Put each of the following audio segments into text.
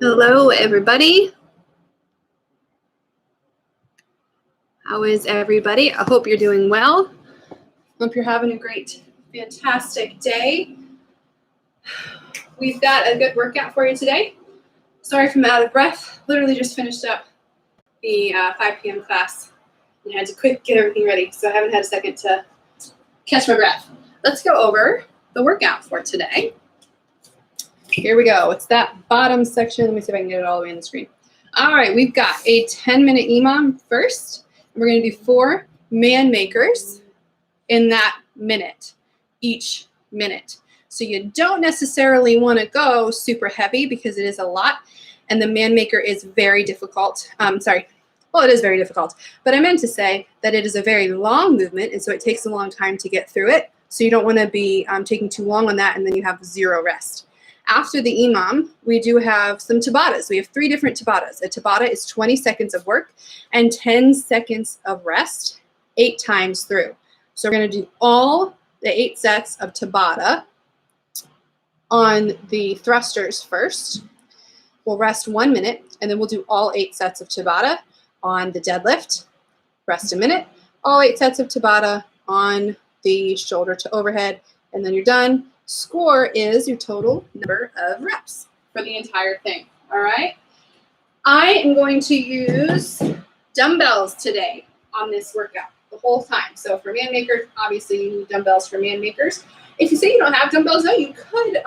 Hello, everybody. How is everybody? I hope you're doing well. Hope you're having a great, fantastic day. We've got a good workout for you today. Sorry if I'm out of breath. Literally just finished up the 5 p.m. class and had to quick get everything ready, so I haven't had a second to catch my breath. Let's go over the workout for today. Here we go. It's that bottom section. Let me see if I can get it all the way on the screen. All right, we've got a 10-minute EMOM first. We're going to do 4 man makers in that minute, each minute. So you don't necessarily want to go super heavy because it is a lot, and the man maker is very difficult. Well, it is very difficult, but I meant to say that it is a very long movement, and so it takes a long time to get through it. So you don't want to be taking too long on that, and then you have 0 rest. After the EMOM, we do have some Tabatas. We have 3 different Tabatas. A Tabata is 20 seconds of work and 10 seconds of rest 8 times through. So we're going to do all the 8 sets of Tabata on the thrusters first. We'll rest 1 minute, and then we'll do all 8 sets of Tabata on the deadlift. Rest a minute. All 8 sets of Tabata on the shoulder to overhead, and then you're done. Score is your total number of reps for the entire thing, all right? I am going to use dumbbells today on this workout the whole time. So for man makers, obviously you need dumbbells for man makers. If you say you don't have dumbbells though, you could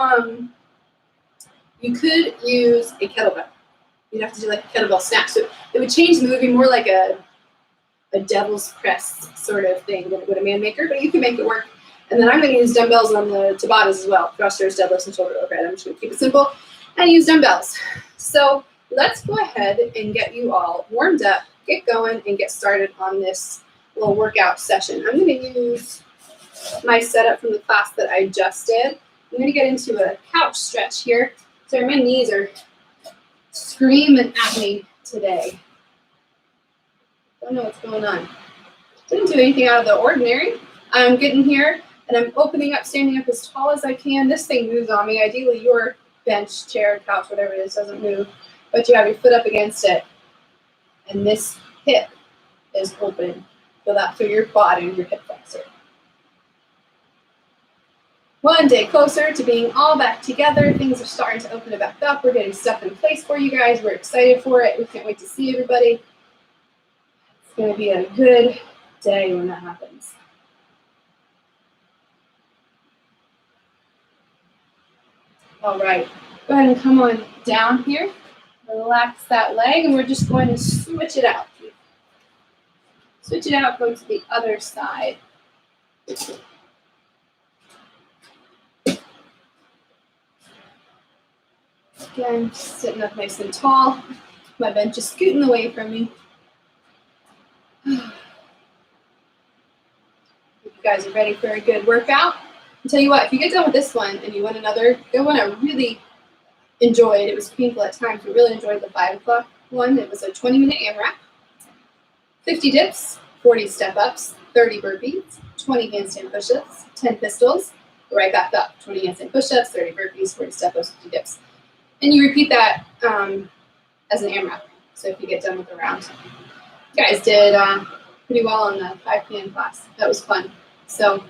use a kettlebell. You'd have to do like a kettlebell snatch. So it would change the movie more like a devil's press sort of thing than it would a man maker, but you can make it work. And then I'm going to use dumbbells on the Tabatas as well. Thrusters, deadlifts, and shoulder overhead. I'm just going to keep it simple and use dumbbells. So let's go ahead and get you all warmed up, get going, and get started on this little workout session. I'm going to use my setup from the class that I just did. I'm going to get into a couch stretch here. Sorry, my knees are screaming at me today. Don't know what's going on. Didn't do anything out of the ordinary. I'm getting here. And I'm opening up, standing up as tall as I can. This thing moves on me. Ideally, your bench, chair, couch, whatever it is, doesn't move. But you have your foot up against it. And this hip is open. Feel that through your quad and your hip flexor. 1 day closer to being all back together. Things are starting to open it back up. We're getting stuff in place for you guys. We're excited for it. We can't wait to see everybody. It's going to be a good day when that happens. All right, go ahead and come on down here. Relax that leg, and we're just going to switch it out. Switch it out, go to the other side. Again, sitting up nice and tall. My bench is scooting away from me. You guys are ready for a good workout? I'll tell you what, if you get done with this one and you want another, the one I really enjoyed, it was painful at times, but really enjoyed the 5 o'clock one. It was a 20-minute AMRAP, 50 dips, 40 step-ups, 30 burpees, 20 handstand push-ups, 10 pistols, right back up, 20 handstand push-ups, 30 burpees, 40 step-ups, 50 dips. And you repeat that as an AMRAP, so if you get done with the round. You guys did pretty well on the 5 p.m. class. That was fun. So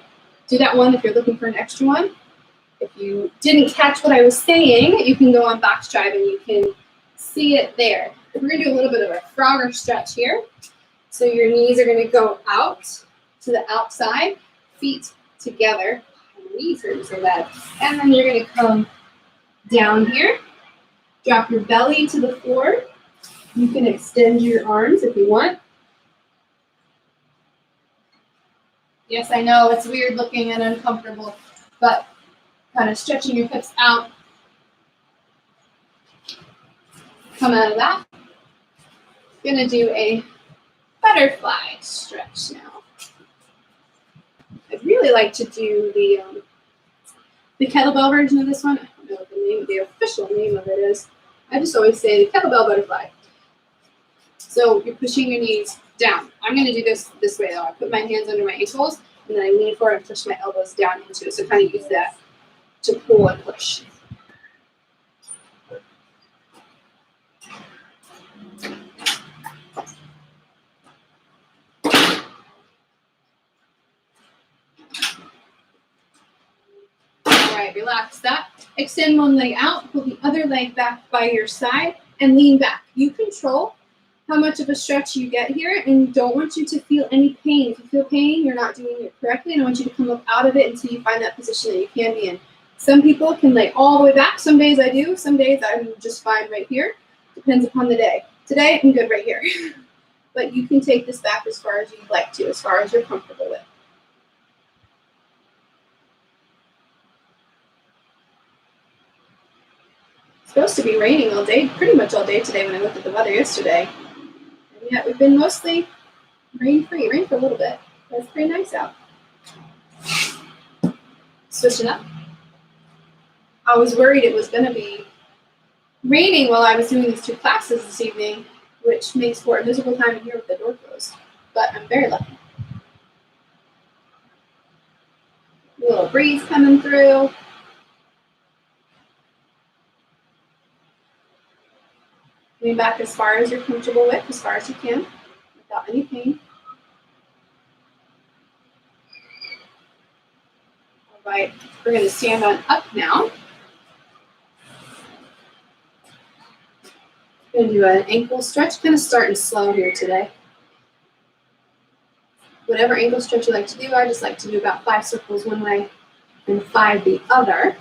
do that one if you're looking for an extra one. If you didn't catch what I was saying, you can go on Box Drive and you can see it there. We're going to do a little bit of a Frogger stretch here. So your knees are going to go out to the outside, feet together. My knees hurt so bad. And then you're going to come down here, drop your belly to the floor. You can extend your arms if you want. Yes, I know it's weird looking and uncomfortable, but kind of stretching your hips out. Come out of that. Gonna do a butterfly stretch now. I'd really like to do the kettlebell version of this one. I don't know what the official name of it is. I just always say the kettlebell butterfly. So you're pushing your knees down. I'm going to do this way though. I put my hands under my ankles and then I lean forward and push my elbows down into it. So kind of use that to pull and push. All right, relax that. Extend one leg out, pull the other leg back by your side, and lean back. You control how much of a stretch you get here, and don't want you to feel any pain. If you feel pain, you're not doing it correctly, and I want you to come up out of it until you find that position that you can be in. Some people can lay all the way back. Some days I do. Some days I'm just fine right here. Depends upon the day. Today, I'm good right here. But you can take this back as far as you'd like to, as far as you're comfortable with. It's supposed to be raining all day, pretty much all day today when I looked at the weather yesterday. And yet we've been mostly rain-free. Rain for a little bit. That's pretty nice out. Switching up. I was worried it was going to be raining while I was doing these 2 classes this evening, which makes for a miserable time in here with the door closed. But I'm very lucky. A little breeze coming through. Lean back as far as you're comfortable with, as far as you can, without any pain. All right, we're going to stand on up now. We're going to do an ankle stretch, kind of starting slow here today. Whatever ankle stretch you like to do, I just like to do about 5 circles one way and 5 the other.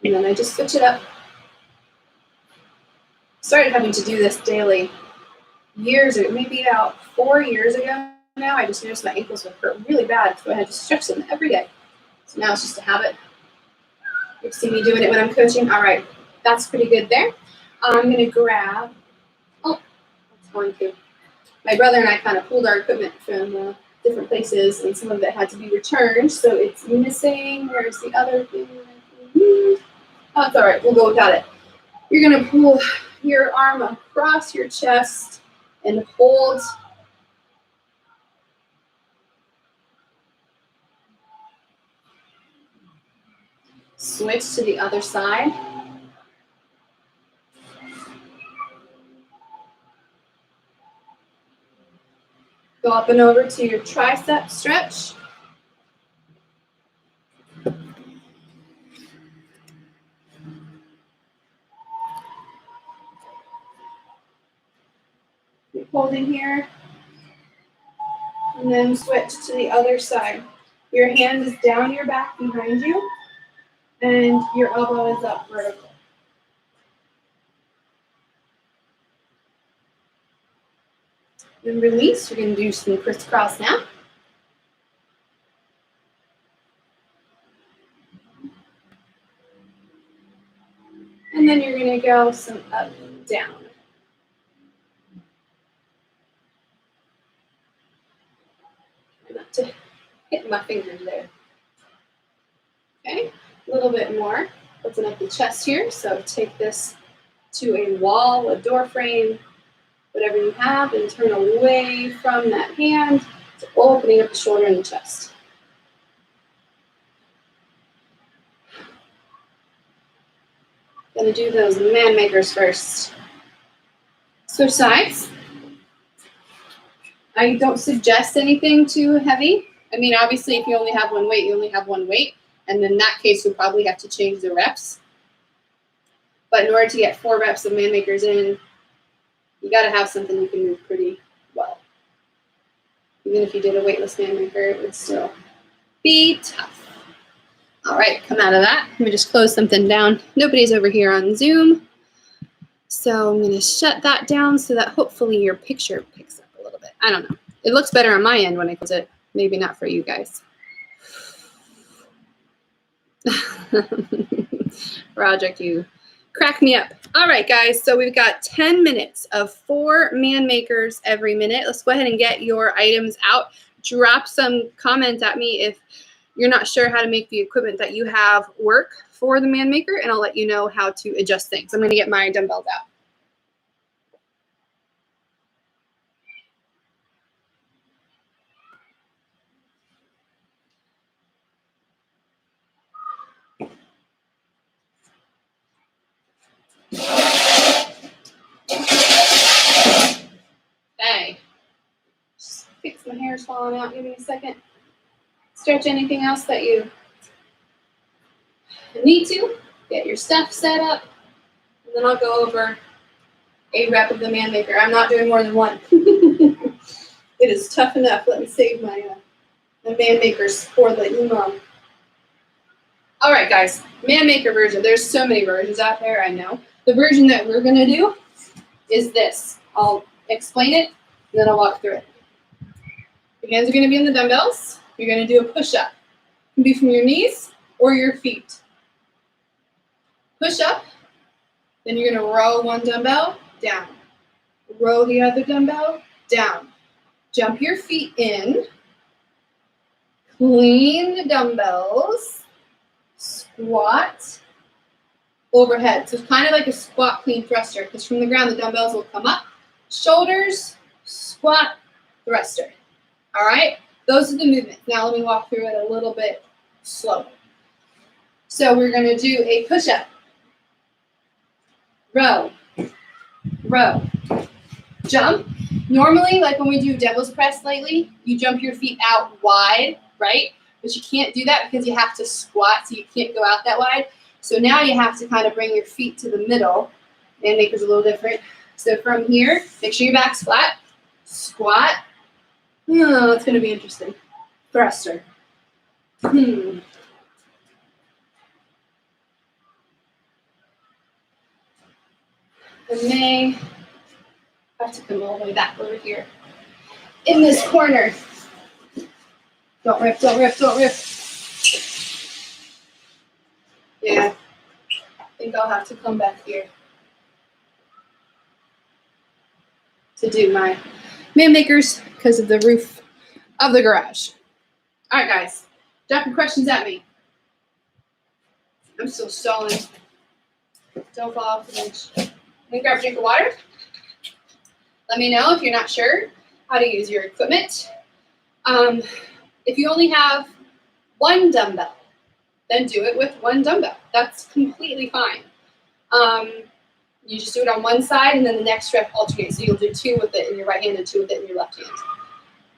And then I just switch it up. Started having to do this daily years ago, maybe about 4 years ago now. I just noticed my ankles would hurt really bad, so I had to stretch them every day. So now it's just a habit. You've seen me doing it when I'm coaching. All right, that's pretty good there. I'm going to grab, that's going to. My brother and I kind of pulled our equipment from different places, and some of it had to be returned, so it's missing. Where's the other thing? Oh, it's all right. We'll go without it. You're going to pull your arm across your chest and hold. Switch to the other side. Go up and over to your tricep stretch. Keep holding here. And then switch to the other side. Your hand is down your back behind you, and your elbow is up vertical. Then release. We're going to do some crisscross now. And then you're going to go some up and down. Try not to hit my fingers there. Okay, a little bit more. Open up the chest here. So take this to a wall, a door frame, whatever you have, and turn away from that hand to opening up the shoulder and the chest. Gonna do those man makers first. Switch sides. I don't suggest anything too heavy. I mean, obviously, if you only have one weight, you only have one weight. And in that case, you'll probably have to change the reps. But in order to get 4 reps of man makers in, you got to have something you can move pretty well. Even if you did a weightless man maker, it would still be tough. All right, come out of that. Let me just close something down. Nobody's over here on Zoom. So I'm going to shut that down so that hopefully your picture picks up a little bit. I don't know. It looks better on my end when I close it. Maybe not for you guys. Project, you crack me up. All right, guys. So we've got 10 minutes of 4 man makers every minute. Let's go ahead and get your items out. Drop some comments at me if you're not sure how to make the equipment that you have work for the man maker, and I'll let you know how to adjust things. I'm going to get my dumbbells out. Okay. Just fix my hair's falling out. Give me a second. Stretch anything else that you need to, get your stuff set up, and then I'll go over a rep of the man maker. I'm not doing more than one. It is tough enough. Let me save my man makers for the EMOM. All right, guys, man maker version. There's so many versions out there, I know. The version that we're gonna do is this. I'll explain it, and then I'll walk through it. Your hands are gonna be on the dumbbells. You're gonna do a push-up. It can be from your knees or your feet. Push up, then you're gonna row one dumbbell, down. Row the other dumbbell, down. Jump your feet in, clean the dumbbells, squat, overhead. So it's kind of like a squat clean thruster, because from the ground the dumbbells will come up, shoulders, squat, thruster. All right, those are the movements. Now let me walk through it a little bit slower. So we're gonna do a push-up. Row, row, jump. Normally, like when we do devil's press lately, you jump your feet out wide, right? But you can't do that because you have to squat, so you can't go out that wide. So now you have to kind of bring your feet to the middle. Man maker's a little different. So from here, make sure your back's flat, squat. Oh, it's gonna be interesting. Thruster. I may have to come all the way back over here. In this corner. Don't rip, don't rip, don't rip. Yeah, I think I'll have to come back here to do my man makers because of the roof of the garage. All right, guys, drop your questions at me. I'm still stalling. Don't fall off the bench. Let me grab a drink of water. Let me know if you're not sure how to use your equipment. If you only have one dumbbell, then do it with one dumbbell. That's completely fine. You just do it on one side, and then the next rep alternates. So you'll do 2 with it in your right hand and 2 with it in your left hand.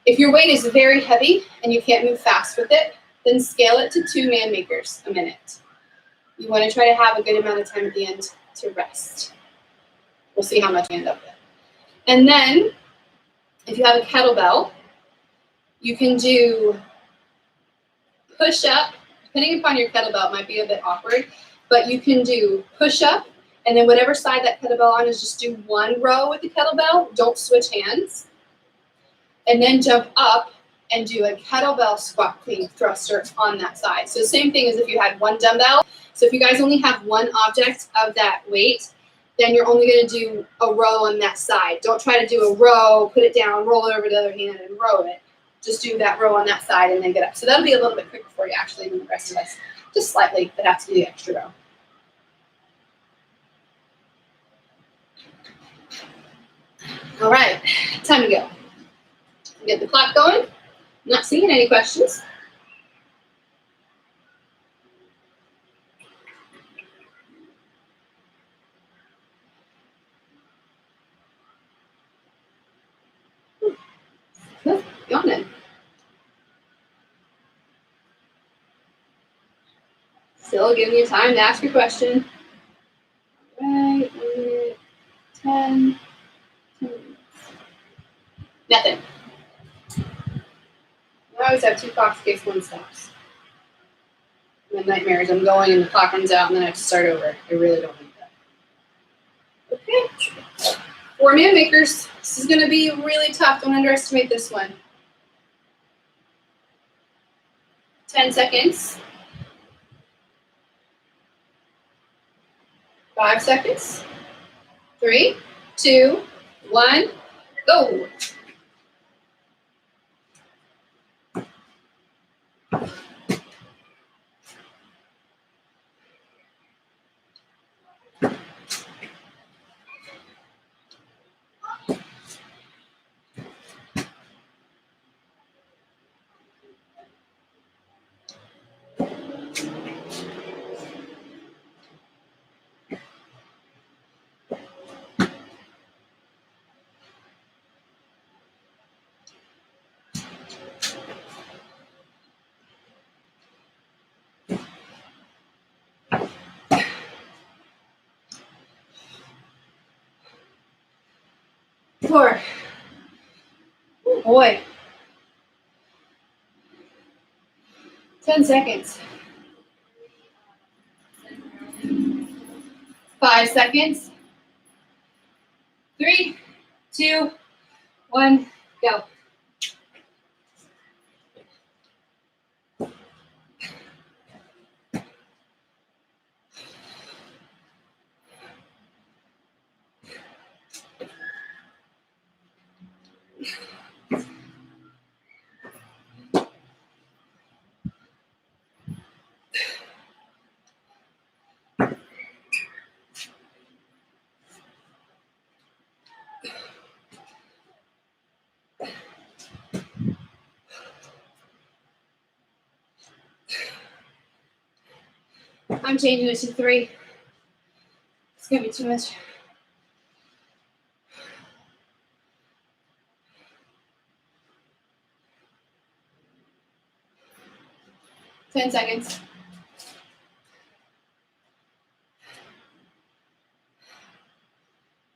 If your weight is very heavy and you can't move fast with it, then scale it to 2 man makers a minute. You want to try to have a good amount of time at the end to rest. We'll see how much you end up with. And then, if you have a kettlebell, you can do push-up. Depending upon your kettlebell, it might be a bit awkward, but you can do push-up, and then whatever side that kettlebell on is, just do 1 row with the kettlebell. Don't switch hands. And then jump up and do a kettlebell squat clean thruster on that side. So same thing as if you had 1 dumbbell. So if you guys only have 1 object of that weight, then you're only going to do a row on that side. Don't try to do a row, put it down, roll it over to the other hand, and row it. Just do that row on that side and then get up. So that'll be a little bit quicker for you, actually, than the rest of us. Just slightly, but have to do the extra row. All right, time to go. Get the clock going. Not seeing any questions. Yawning. Still giving you time to ask your question. All right, 10. Nothing. I always have 2 clocks in case one stops. And then nightmares. I'm going and the clock runs out and then I have to start over. I really don't like that. Okay. 4 man makers. This is going to be really tough. Don't underestimate this one. 10 seconds. 5 seconds. 3, 2, 1, go. boy. 10 seconds. 5 seconds. 3, 2, 1, go. I'm changing it to 3. It's gonna be too much. Ten seconds.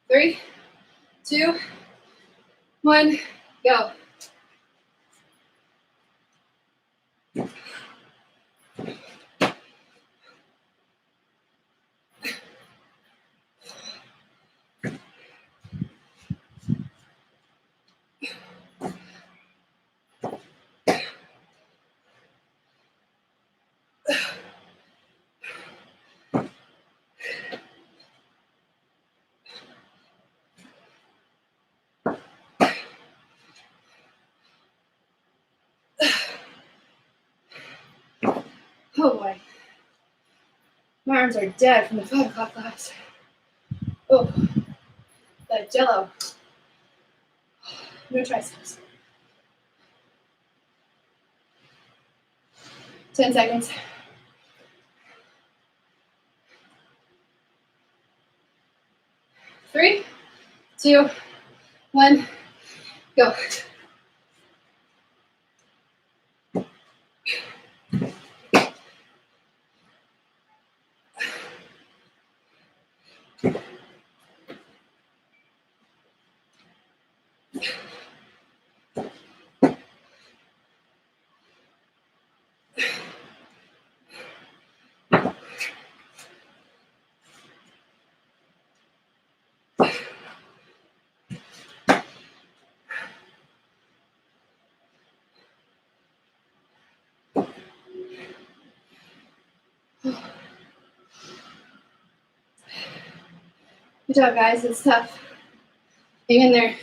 3, 2, 1, go. Oh boy. My arms are dead from the 5 o'clock class. Oh, that jello. No triceps. 10 seconds. 3, 2, 1, go. Good job, guys. It's tough. Hang in there.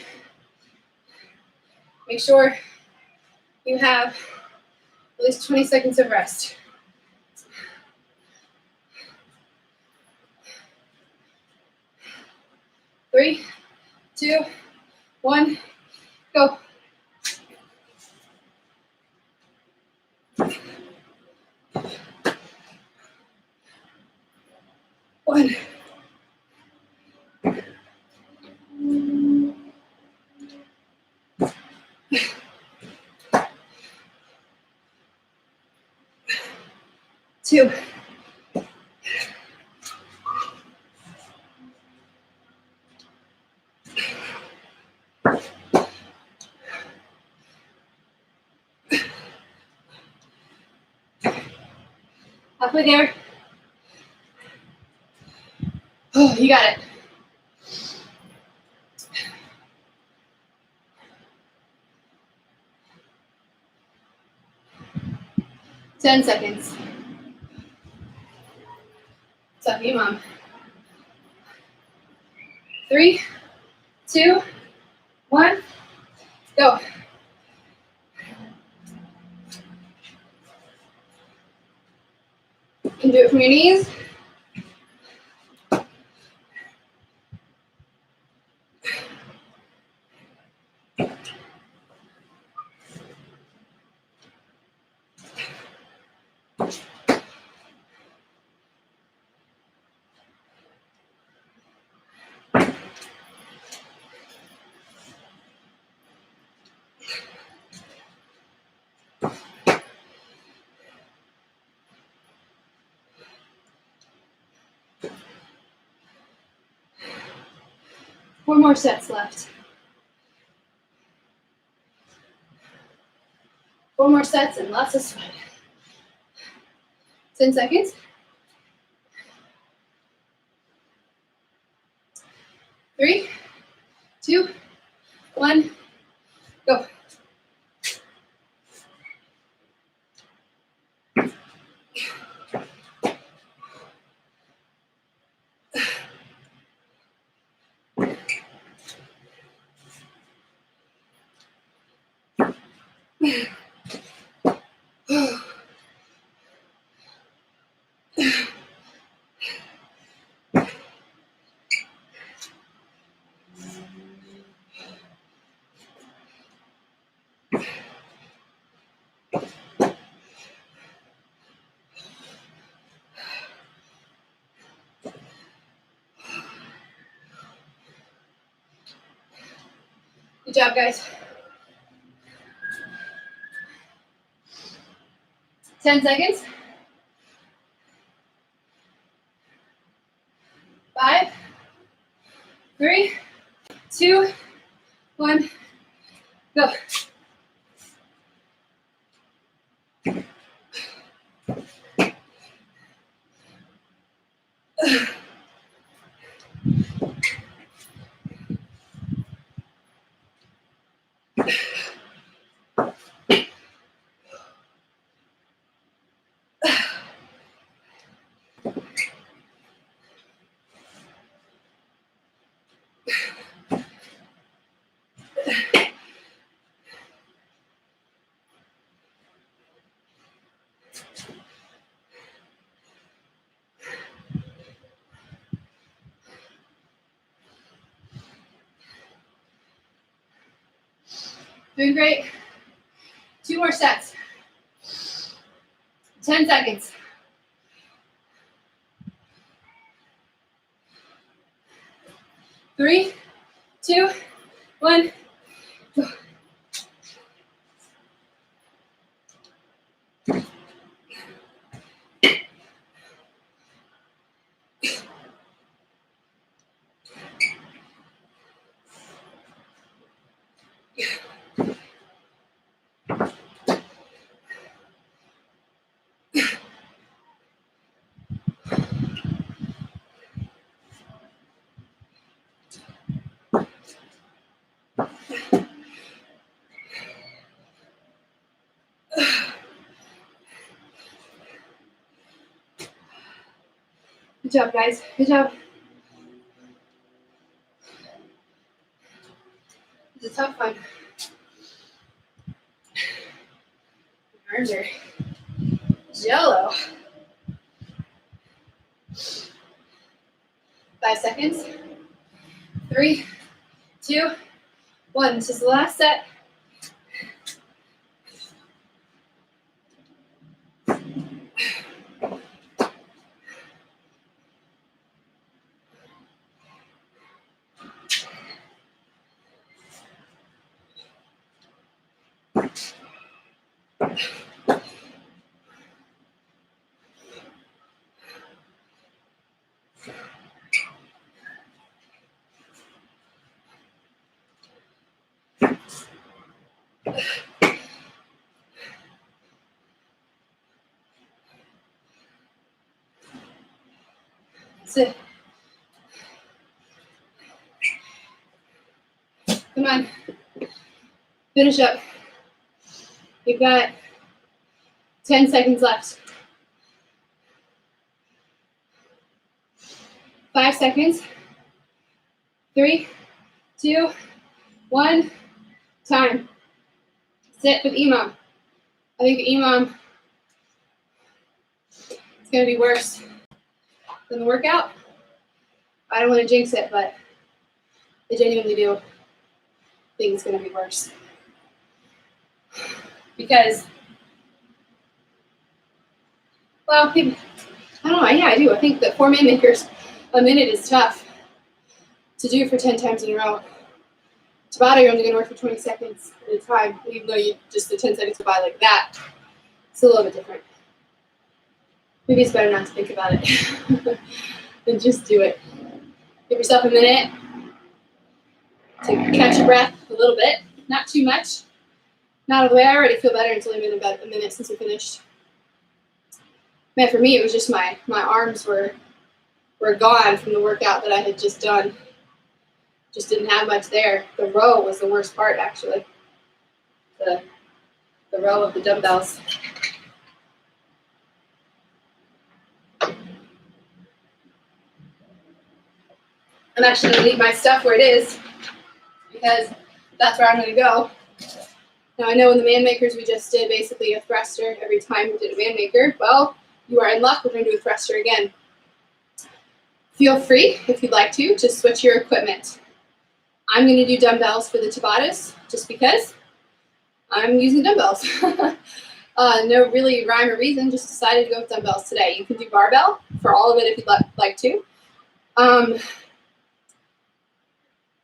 Make sure you have at least 20 seconds of rest. Three, 2, 1, go. One. Two. Halfway there. Oh, you got it. Ten seconds. What's up, Imam? 3, 2, 1, go. You can do it from your knees. Four more sets left. 4 more sets and lots of sweat. 10 seconds. 3, 2, 1, go. Good job, guys. 10 seconds. 5, 3, 2, 1, go. Doing great. 2 more sets. 10 seconds. 3, 2, 1, go. Good job, guys. Good job. It's a tough one. My arms are jello. 5 seconds. 3, 2, 1. This is the last set. Sit. Come on. Finish up. You've got 10 seconds left. 5 seconds. 3, 2, 1. Time. Sit with Imam. I think Imam is going to be worse than the workout. I don't want to jinx it, but I genuinely do think it's going to be worse. Because, well, maybe, I don't know. Yeah, I do. I think that 4 man makers a minute is tough to do for 10 times in a row. Tabata, you're only going to work for 20 seconds at a time, even though you just the 10 seconds go by like that. It's a little bit different. Maybe it's better not to think about it than just do it. Give yourself a minute to catch your breath a little bit, not too much. Not out of the way. I already feel better. It's only been about a minute since we finished. Man, for me, it was just my arms were gone from the workout that I had just done. Just didn't have much there. The row was the worst part, actually. The row of the dumbbells. I'm actually going to leave my stuff where it is because that's where I'm going to go. Now, I know in the man makers we just did basically a thruster every time we did a man maker. Well, you are in luck. We're going to do a thruster again. Feel free, if you'd like to switch your equipment. I'm going to do dumbbells for the Tabatas just because I'm using dumbbells. No really rhyme or reason, just decided to go with dumbbells today. You can do barbell for all of it if you'd like to.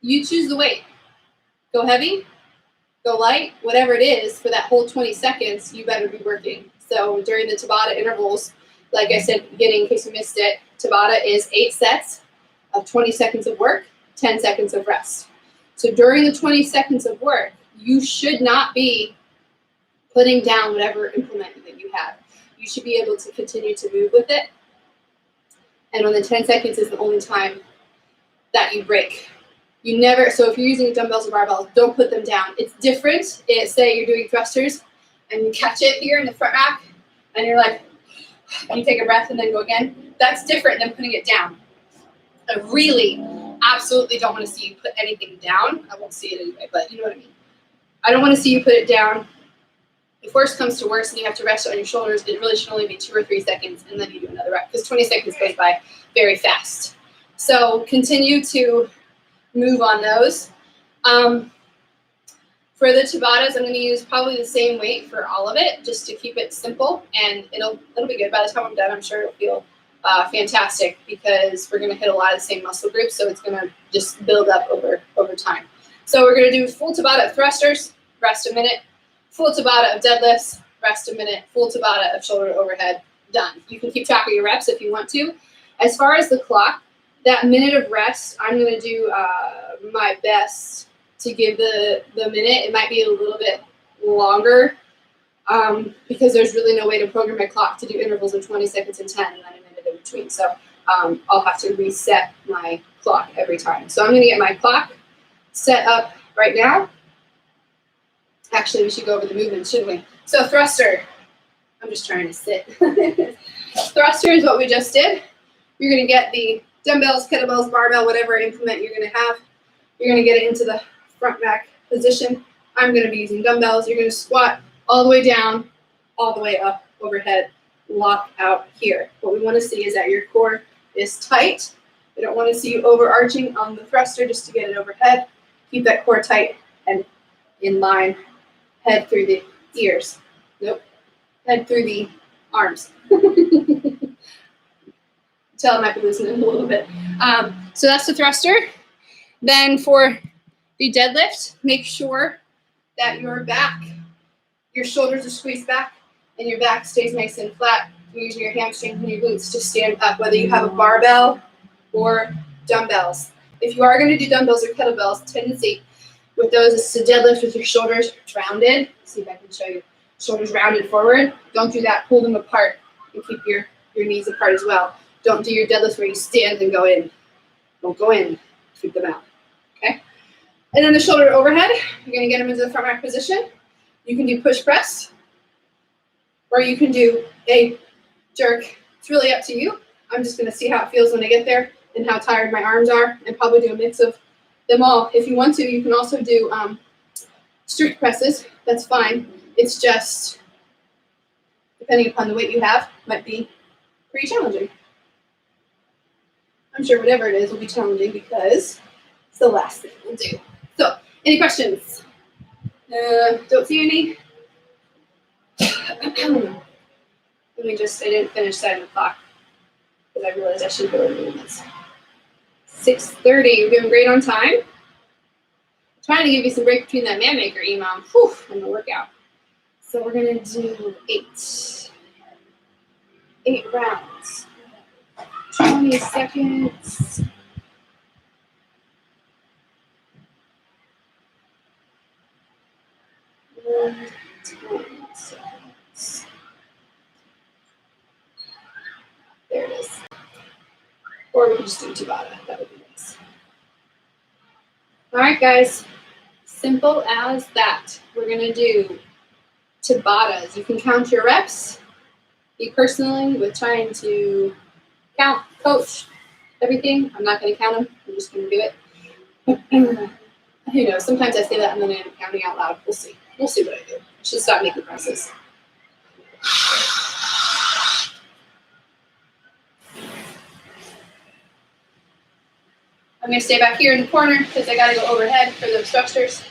You choose the weight. Go heavy, go light, whatever it is, for that whole 20 seconds, you better be working. So during the Tabata intervals, like I said at the beginning, in case you missed it, Tabata is 8 sets of 20 seconds of work, 10 seconds of rest. So during the 20 seconds of work, you should not be putting down whatever implement that you have. You should be able to continue to move with it. And when the 10 seconds is the only time that you break. You never, so if you're using dumbbells or barbells, don't put them down. It's different. Say you're doing thrusters and you catch it here in the front rack and you're like, and you take a breath and then go again. That's different than putting it down. I really absolutely don't want to see you put anything down. I won't see it anyway, but you know what I mean. I don't want to see you put it down. If worse comes to worse and you have to rest on your shoulders, it really should only be 2 or 3 seconds and then you do another rep because 20 seconds goes by very fast. So continue to move on those. For the Tabatas, I'm going to use probably the same weight for all of it, just to keep it simple, and it'll be good. By the time I'm done, I'm sure it'll feel fantastic because we're going to hit a lot of the same muscle groups, so it's going to just build up over time. So we're going to do full Tabata of thrusters, rest a minute, full Tabata of deadlifts, rest a minute, full Tabata of shoulder to overhead, done. You can keep track of your reps if you want to. As far as the clock, that minute of rest, I'm going to do my best to give the minute. It might be a little bit longer because there's really no way to program my clock to do intervals of 20 seconds and 10 and then a minute in between. So I'll have to reset my clock every time. So I'm going to get my clock set up right now. Actually, we should go over the movement, shouldn't we? So thruster. I'm just trying to sit. Thruster is what we just did. You're going to get the dumbbells, kettlebells, barbell, whatever implement you're going to have. You're going to get it into the front rack position. I'm going to be using dumbbells. You're going to squat all the way down, all the way up, overhead, lock out here. What we want to see is that your core is tight. We don't want to see you overarching on the thruster just to get it overhead. Keep that core tight and in line. Head through the ears. Nope. Head through the arms. Tell I might be losing it a little bit. So that's the thruster. Then for the deadlift, make sure that your back, your shoulders are squeezed back and your back stays nice and flat. You're using your hamstrings and your glutes to stand up, whether you have a barbell or dumbbells. If you are going to do dumbbells or kettlebells, tendency with those is to deadlift with your shoulders rounded. See if I can show you. Shoulders rounded forward. Don't do that. Pull them apart and keep your knees apart as well. Don't do your deadlifts where you stand and go in. Don't go in. Keep them out. Okay? And then the shoulder overhead, you're going to get them into the front rack position. You can do push press, or you can do a jerk. It's really up to you. I'm just going to see how it feels when I get there and how tired my arms are, and probably do a mix of them all. If you want to, you can also do strict presses. That's fine. It's just, depending upon the weight you have, might be pretty challenging. I'm sure whatever it is will be challenging because it's the last thing we'll do. So, any questions? Don't see any? Let me just, I didn't finish setting the clock because I realized I should go over the movements. 6:30, you're doing great on time. Trying to give you some break between that man maker, Imam, and the workout. So we're gonna do 8 rounds. 20 seconds. And Or we can just do Tabata. That would be nice. All right, guys. Simple as that. We're going to do Tabatas. You can count your reps. Me personally, with trying to count, coach, everything, I'm not going to count them. I'm just going to do it. Who knows? Sometimes I say that and then I end up counting out loud. We'll see. We'll see what I do. I should stop making presses. I'm going to stay back here in the corner because I got to go overhead for those thrusters.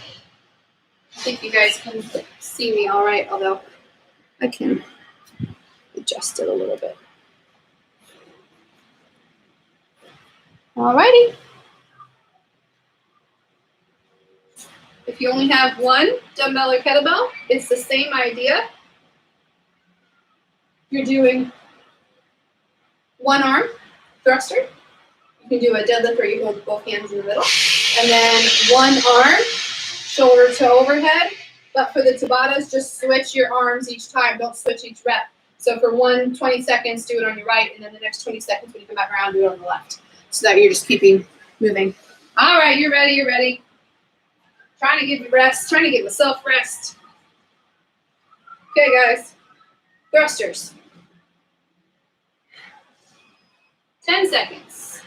I think you guys can see me all right, although I can adjust it a little bit. All righty. If you only have one dumbbell or kettlebell, it's the same idea. You're doing one arm thruster. You can do a deadlift where you hold both hands in the middle. And then one arm, shoulder to overhead. But for the Tabatas, just switch your arms each time. Don't switch each rep. So for 20 seconds, do it on your right. And then the next 20 seconds, when you come back around, do it on the left. So that you're just keeping moving. All right, you're ready, you're ready. Trying to give you rest, trying to give myself rest. Okay, guys. Thrusters. 10 seconds.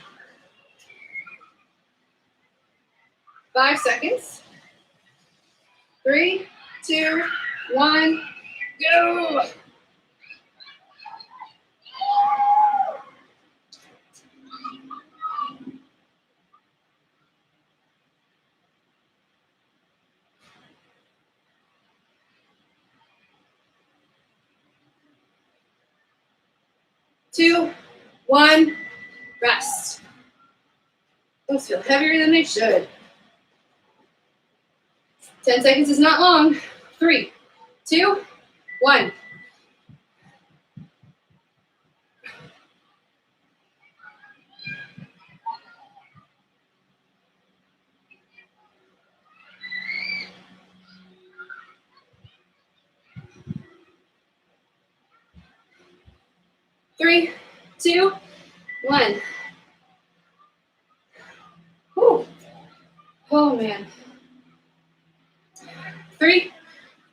5 seconds. 3, 2, 1, go! Two, one, rest. Those feel heavier than they should. 10 seconds is not long. 3, 2, 1. Three, 2, 1. Whew. Oh man. 3,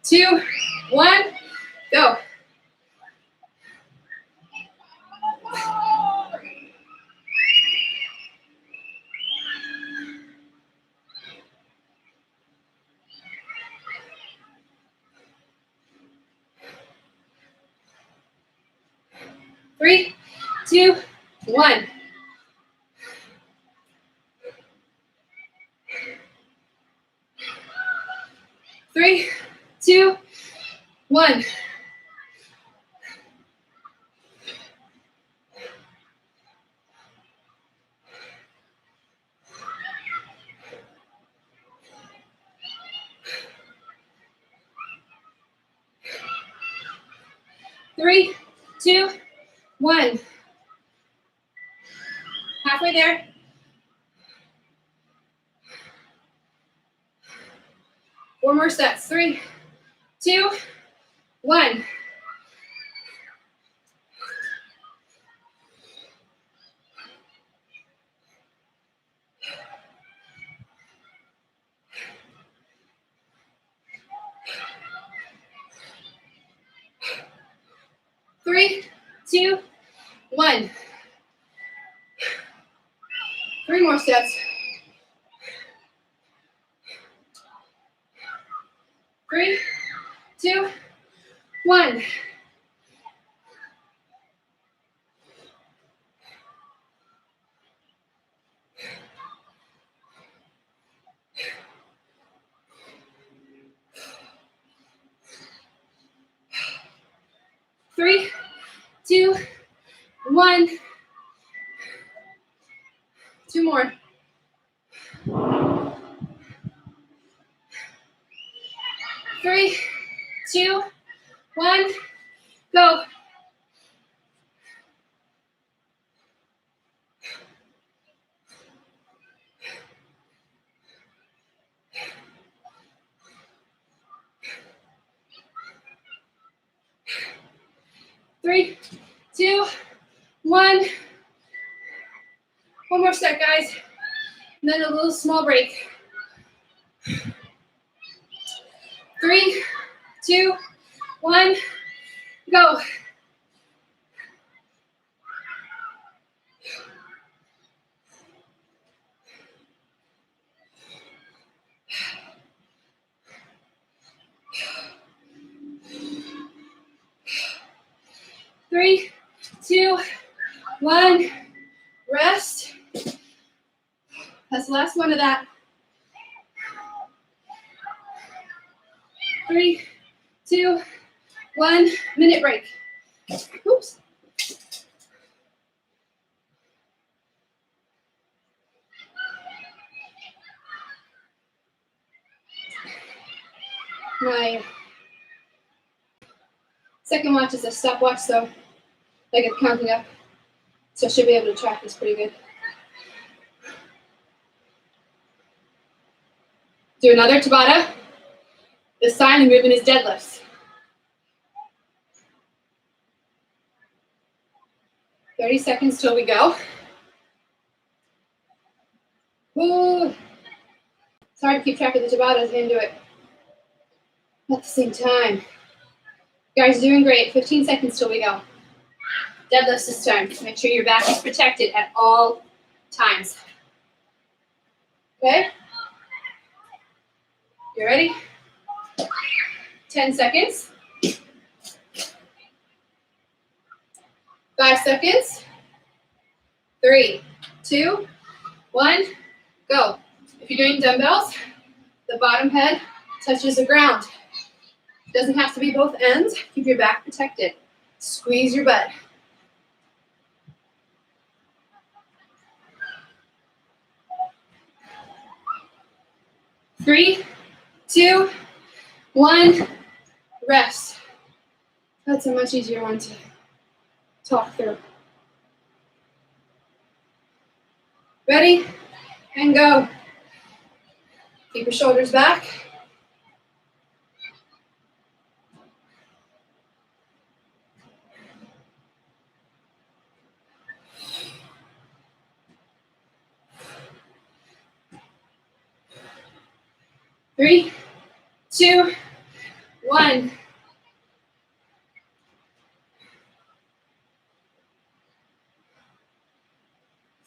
2, 1, go. Three, 2, 1. Three, 2, 1. Three, 2, 1. Halfway there. Four more sets. 3, 2, 1. Three, 2, 1. 3 more sets. 3, 2, 1. Three, 2, 1. 2 more. Three, 2, 1, go. Three, 2, 1. One more set, guys. And then a little small break. 3, 2, 1, go. Three, 2, 1, rest. That's the last one of that. 3, 2, 1, minute break. Oops. My second watch is a stopwatch, so I get counting up. So I should be able to track this pretty good. Do another Tabata. This time the movement is deadlifts. 30 seconds till we go. Woo. It's hard to keep track of the Tabatas and do it at the same time. You guys are doing great. 15 seconds till we go. Deadlifts this time. Make sure your back is protected at all times. Okay? You ready? 10 seconds. 5 seconds. 3, 2, 1, go. If you're doing dumbbells, the bottom head touches the ground. It doesn't have to be both ends. Keep your back protected. Squeeze your butt. Three, 2, 1, rest. That's a much easier one to talk through. Ready? And go. Keep your shoulders back. Three, 2, 1.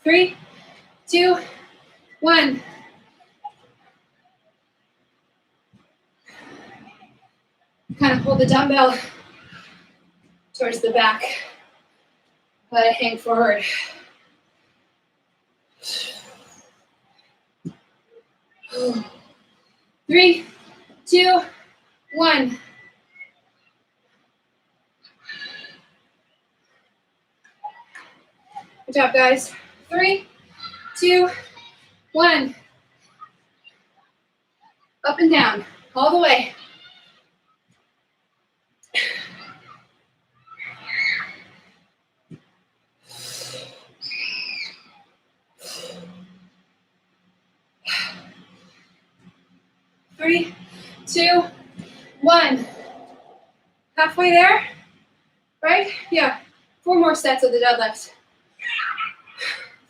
Three, 2, 1. Kind of hold the dumbbell towards the back. Let it hang forward. Three, 2, 1. Good job, guys. 3, 2, 1. Up and down, all the way. Three, 2, 1. Halfway there, right? Yeah. 4 more sets of the deadlifts.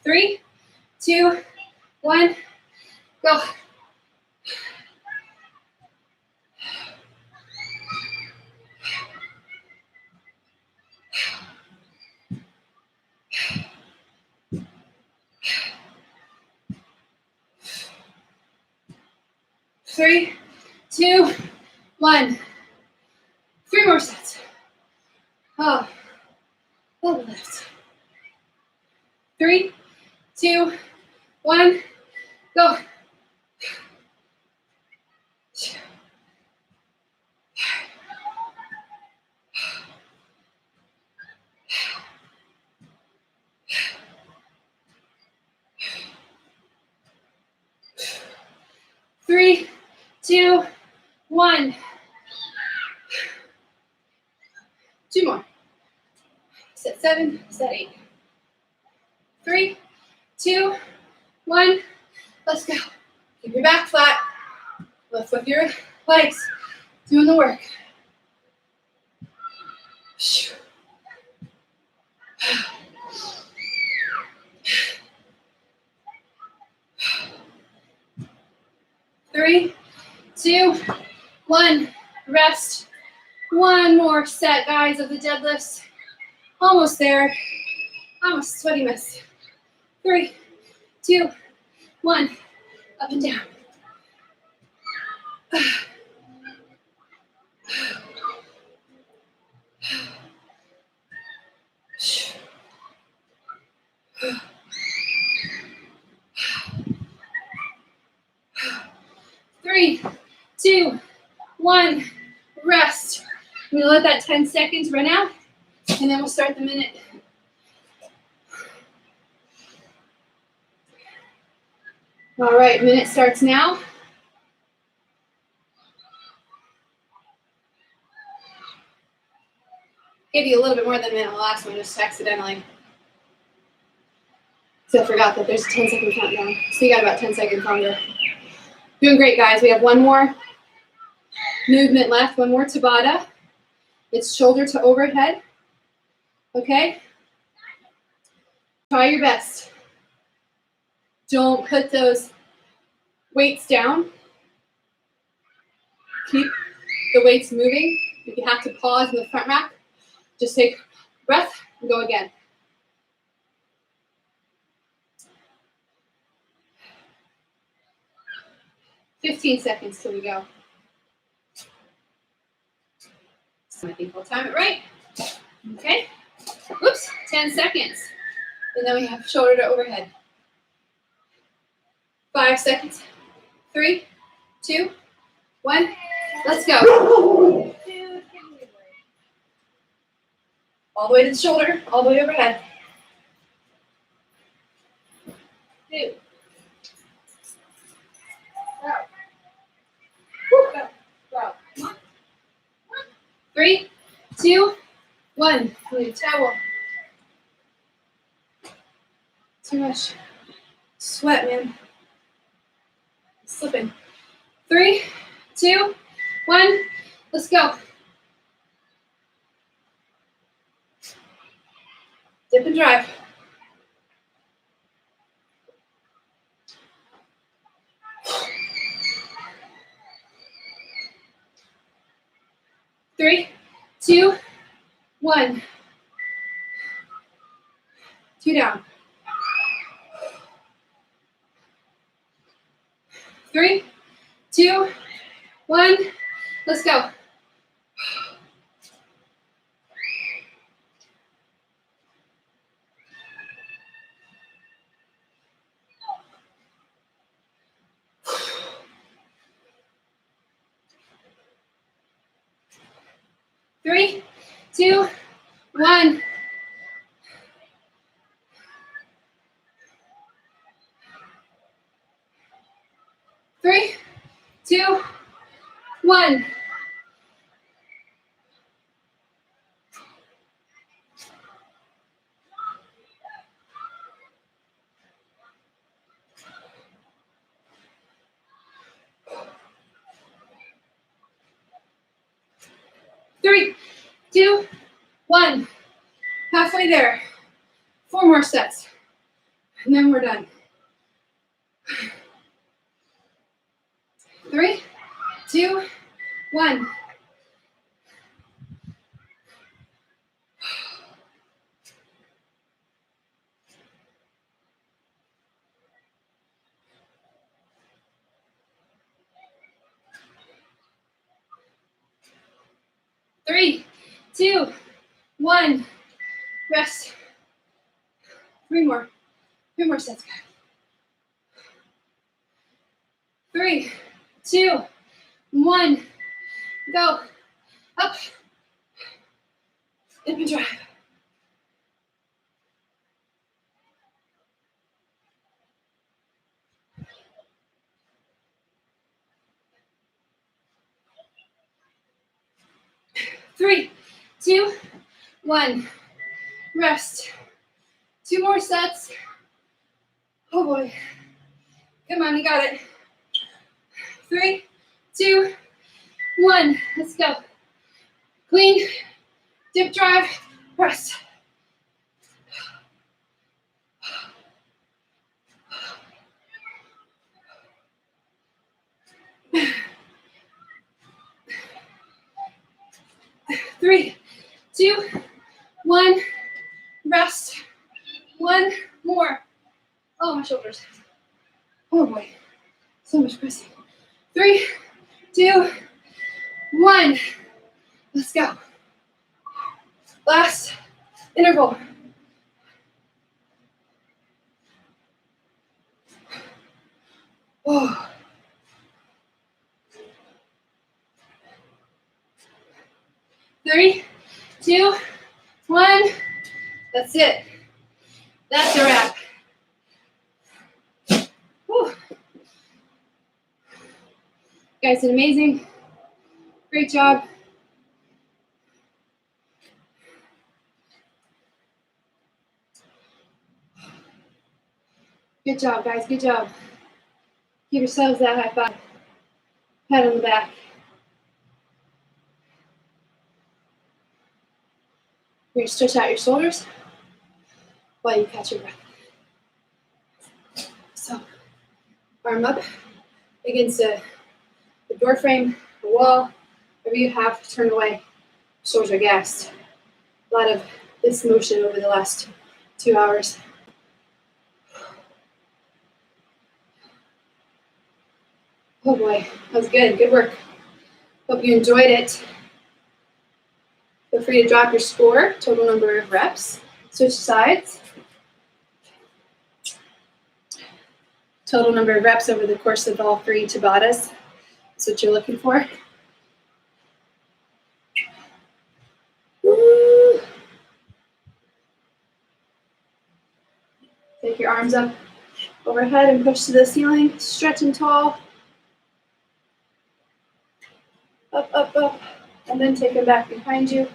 3, 2, 1, go. Three, 2, 1. 3 more sets. Oh, double lifts. 3, 2, 1, go. Three, 2, 1. 2 more. Set 7, set 8. 3, 2, 1. Let's go. Keep your back flat. Lift with your legs. Doing the work. 3, 2, 1. Rest. One more set, guys, of the deadlifts. Almost there. Almost sweaty mess. 3, 2, 1. Up and down. Three, 2, 1. Rest. I'm gonna let that 10 seconds run out, and then we'll start the minute. All right, minute starts now. Gave you a little bit more than a minute on the last one, just accidentally. So I forgot that there's a 10-second countdown. So you got about 10 seconds longer. Doing great, guys. We have one more movement left, one more Tabata. It's shoulder to overhead. Okay? Try your best. Don't put those weights down. Keep the weights moving. If you have to pause in the front rack, just take a breath and go again. "15 seconds till we go." So I think we'll time it right. Okay. Whoops, 10 seconds. And then we have shoulder to overhead. 5 seconds. 3, 2, 1. Let's go. All the way to the shoulder, all the way overhead. 2. Go. Go. Go. Come on. 3, 2, 1. I need a towel. Too much sweat, man. I'm slipping. 3, 2, 1. Let's go. Dip and drive. Three, 2, 1. 2 down. 3, 2, 1. Let's go. Three, 2, 1. Three, 2, 1. Three, 2, 1. Halfway there. 4 more sets. And then we're done. 3, 2, 1. Three, 2, 1. Rest. 3 more. 3 more sets, guys. 3, 2, 1. Go. Up. Dip and drive. Three, 2, 1. Rest. 2 more sets. Oh boy. Come on, you got it. 3, 2, 1. Let's go. Clean. Dip drive. Press. 3, 2, 1. Rest. One more. Oh, my shoulders. Oh boy. So much pressing. 3, 2, 1. Let's go. Last interval. Oh. 3, 2, 1. That's it. That's a wrap. Whew. You guys did amazing. Great job. Good job, guys. Good job. Give yourselves that high five. Pat on the back. You're going to stretch out your shoulders while you catch your breath. So, arm up against the door frame, the wall, wherever you have, turn away. Shoulders are gassed. A lot of this motion over the last 2 hours. Oh boy, that was good. Good work. Hope you enjoyed it. Feel free to drop your score, total number of reps. Switch sides. Total number of reps over the course of all 3 Tabatas. That's what you're looking for. Woo. Take your arms up overhead and push to the ceiling. Stretching tall. Up, up, up. And then take them back behind you.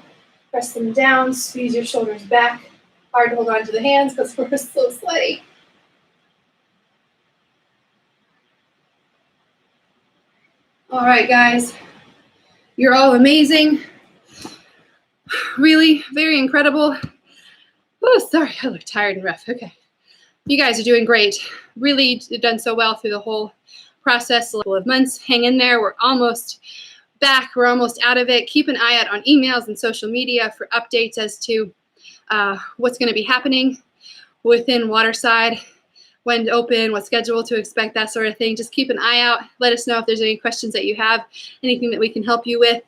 Press them down. Squeeze your shoulders back. Hard to hold on to the hands because we're so sweaty. All right, guys. You're all amazing. Really, very incredible. Oh, sorry, I look tired and rough. Okay. You guys are doing great. Really done so well through the whole process, a couple of months. Hang in there. We're almost back. We're almost out of it. Keep an eye out on emails and social media for updates as to what's going to be happening within Waterside, when to open, what schedule to expect, that sort of thing. Just keep an eye out. Let us know if there's any questions that you have, anything that we can help you with.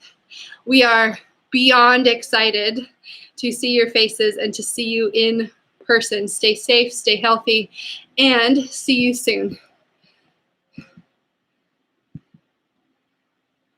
We are beyond excited to see your faces and to see you in person. Stay safe, stay healthy, and see you soon.